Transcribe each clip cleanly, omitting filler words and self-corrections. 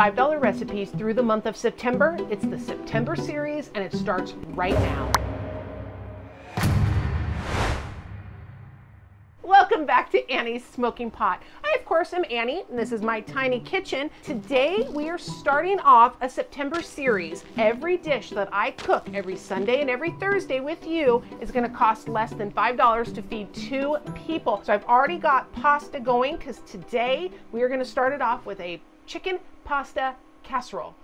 $5 recipes through the month of September. It's the September series and it starts right now. Welcome back to Annie's Smoking Pot. I, of course, am Annie, and this is my tiny kitchen. Today, we are starting off a September series. Every dish that I cook every Sunday and every Thursday with you is gonna cost less than $5 to feed 2 people. So I've already got pasta going, because today, we are gonna start it off with a chicken pasta casserole.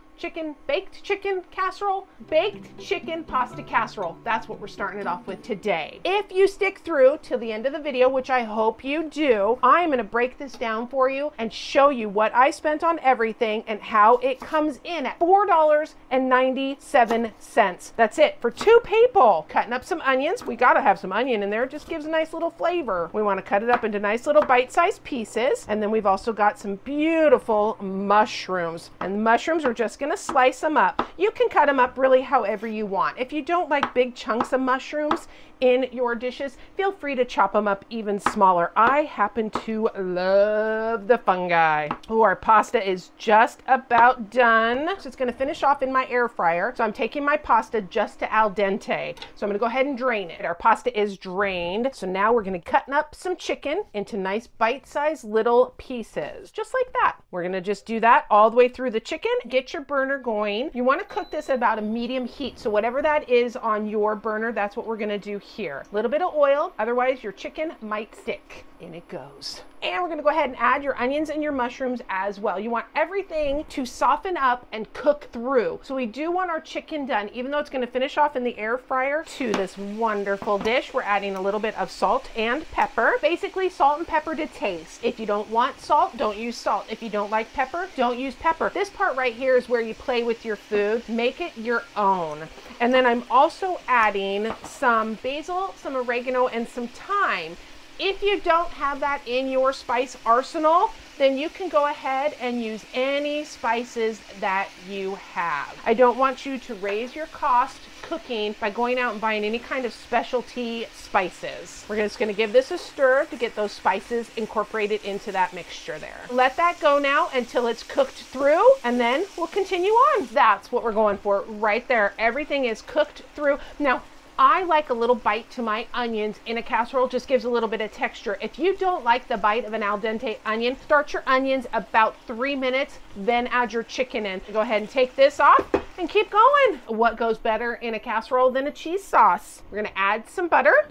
Baked chicken casserole, baked chicken pasta casserole. That's what we're starting it off with today. If you stick through till the end of the video, which I hope you do, I'm gonna break this down for you and show you what I spent on everything and how it comes in at $4.97. That's it for 2 people. Cutting up some onions. We gotta have some onion in there. It just gives a nice little flavor. We wanna cut it up into nice little bite-sized pieces. And then we've also got some beautiful mushrooms. And the mushrooms are just gonna slice them up. You can cut them up really however you want. If you don't like big chunks of mushrooms in your dishes, feel free to chop them up even smaller. I happen to love the fungi. Oh, our pasta is just about done. So it's gonna finish off in my air fryer. So I'm taking my pasta just to al dente. So I'm gonna go ahead and drain it. Our pasta is drained. So now we're gonna cut up some chicken into nice bite-sized little pieces, just like that. We're gonna just do that all the way through the chicken. Get your burner going. You wanna cook this at about a medium heat. So whatever that is on your burner, that's what we're gonna do here. A little bit of oil, otherwise your chicken might stick. In it goes. And we're gonna go ahead and add your onions and your mushrooms as well. You want everything to soften up and cook through. So we do want our chicken done, even though it's gonna finish off in the air fryer. To this wonderful dish, we're adding a little bit of salt and pepper. Basically salt and pepper to taste. If you don't want salt, don't use salt. If you don't like pepper, don't use pepper. This part right here is where you play with your food. Make it your own. And then I'm also adding some basil, some oregano, and some thyme. If you don't have that in your spice arsenal, then you can go ahead and use any spices that you have. I don't want you to raise your cost cooking by going out and buying any kind of specialty spices. We're just gonna give this a stir to get those spices incorporated into that mixture there. Let that go now until it's cooked through, and then we'll continue on. That's what we're going for right there. Everything is cooked through. Now, I like a little bite to my onions in a casserole, just gives a little bit of texture. If you don't like the bite of an al dente onion, start your onions about 3 minutes, then add your chicken in. Go ahead and take this off and keep going. What goes better in a casserole than a cheese sauce? We're gonna add some butter.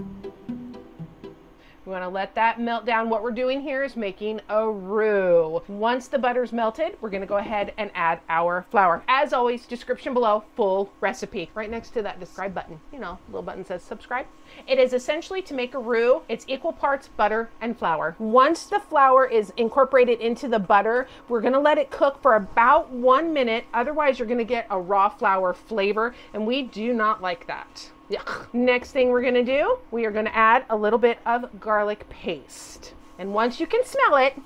We want to let that melt down. What we're doing here is making a roux. Once the butter's melted, we're going to go ahead and add our flour. As always, description below, full recipe. Right next to that subscribe button, you know, little button says subscribe. It is essentially to make a roux. It's equal parts butter and flour. Once the flour is incorporated into the butter, we're going to let it cook for about 1 minute. Otherwise, you're going to get a raw flour flavor, and we do not like that. Yuck. Next thing we're gonna do, we are gonna add a little bit of garlic paste. And once you can smell it,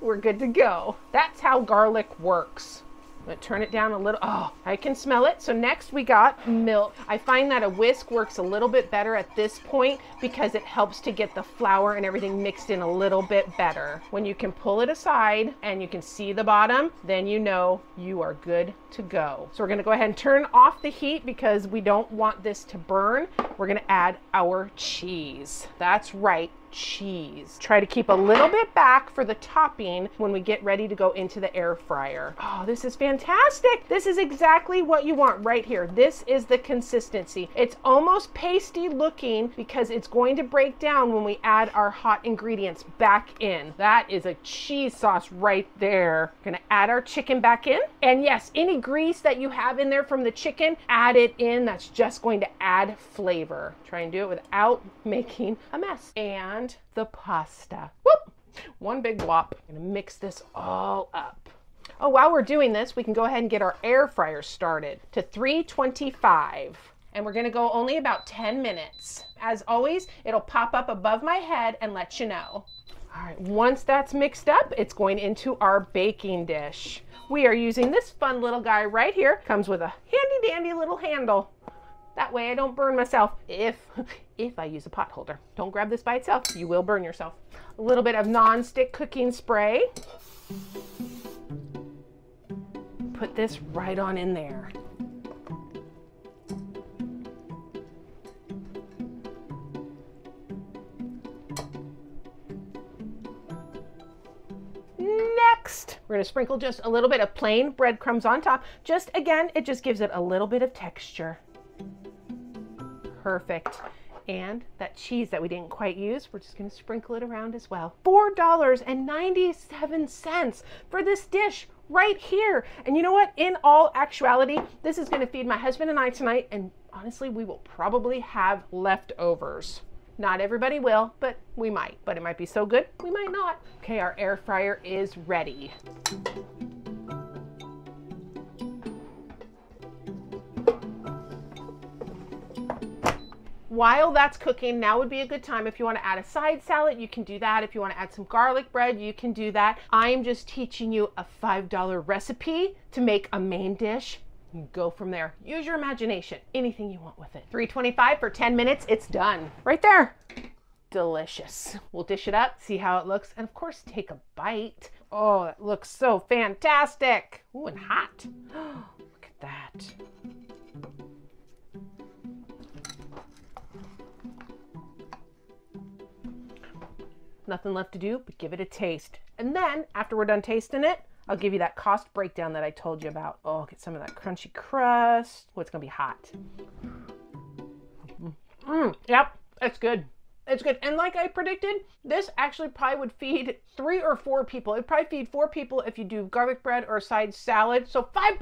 we're good to go. That's how garlic works. I'm gonna turn it down a little. Oh, I can smell it. So next we got milk. I find that a whisk works a little bit better at this point because it helps to get the flour and everything mixed in a little bit better. When you can pull it aside and you can see the bottom, then you know you are good to go. So we're gonna go ahead and turn off the heat because we don't want this to burn. We're gonna add our cheese. That's right, cheese. Try to keep a little bit back for the topping when we get ready to go into the air fryer. Oh, this is fantastic. This is exactly what you want right here. This is the consistency. It's almost pasty looking because it's going to break down when we add our hot ingredients back in. That is a cheese sauce right there. Gonna add our chicken back in. And yes, any grease that you have in there from the chicken, add it in. That's just going to add flavor. Try and do it without making a mess. And the pasta. Whoop! One big whop. I'm gonna mix this all up. Oh, while we're doing this, we can go ahead and get our air fryer started to 325. And we're gonna go only about 10 minutes. As always, it'll pop up above my head and let you know. All right, once that's mixed up, it's going into our baking dish. We are using this fun little guy right here. Comes with a handy dandy little handle. That way I don't burn myself if I use a pot holder. Don't grab this by itself, you will burn yourself. A little bit of non-stick cooking spray. put this right on in there. Next, we're gonna sprinkle just a little bit of plain breadcrumbs on top. Just again, it just gives it a little bit of texture. Perfect. And that cheese that we didn't quite use, we're just gonna sprinkle it around as well. $4.97 for this dish right here. And you know what? In all actuality, this is gonna feed my husband and I tonight, and honestly, we will probably have leftovers. Not everybody will, but we might. But it might be so good, we might not. Okay, our air fryer is ready. While that's cooking, now would be a good time. If you want to add a side salad, you can do that. If you want to add some garlic bread, you can do that. I'm just teaching you a $5 recipe to make a main dish. Go from there. Use your imagination. Anything you want with it. $3.25 for 10 minutes. It's done. Right there. Delicious. We'll dish it up, see how it looks, and of course, take a bite. Oh, it looks so fantastic. Ooh, and hot. Look at that. Nothing left to do but give it a taste. And then, after we're done tasting it, I'll give you that cost breakdown that I told you about. Oh, get some of that crunchy crust. Oh, it's gonna be hot. Yep, it's good. It's good. And like I predicted, this actually probably would feed 3 or 4 people. It'd probably feed 4 people if you do garlic bread or a side salad. So $5,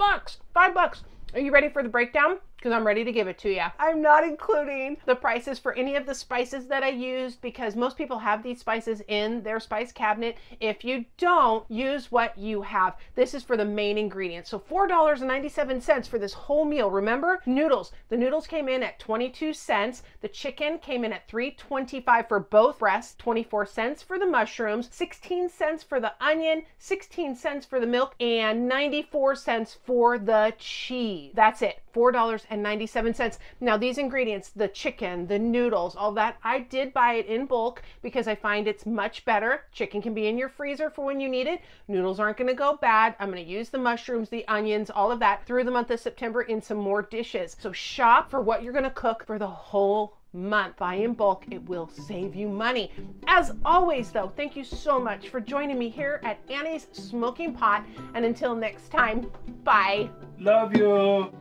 $5. Are you ready for the breakdown? Because I'm ready to give it to you. I'm not including the prices for any of the spices that I used because most people have these spices in their spice cabinet. If you don't, use what you have. This is for the main ingredients. So $4.97 for this whole meal. Remember, noodles. The noodles came in at 22 cents. The chicken came in at $3.25 for both breasts, 24 cents for the mushrooms, 16 cents for the onion, 16 cents for the milk, and 94 cents for the cheese. That's it. $4.97. Now these ingredients, the chicken, the noodles, all that, I did buy it in bulk because I find it's much better. Chicken can be in your freezer for when you need it. Noodles aren't gonna go bad. I'm gonna use the mushrooms, the onions, all of that through the month of September in some more dishes. So shop for what you're gonna cook for the whole month. Buy in bulk, it will save you money. As always though, thank you so much for joining me here at Annie's Smoking Pot. And until next time, bye. Love you.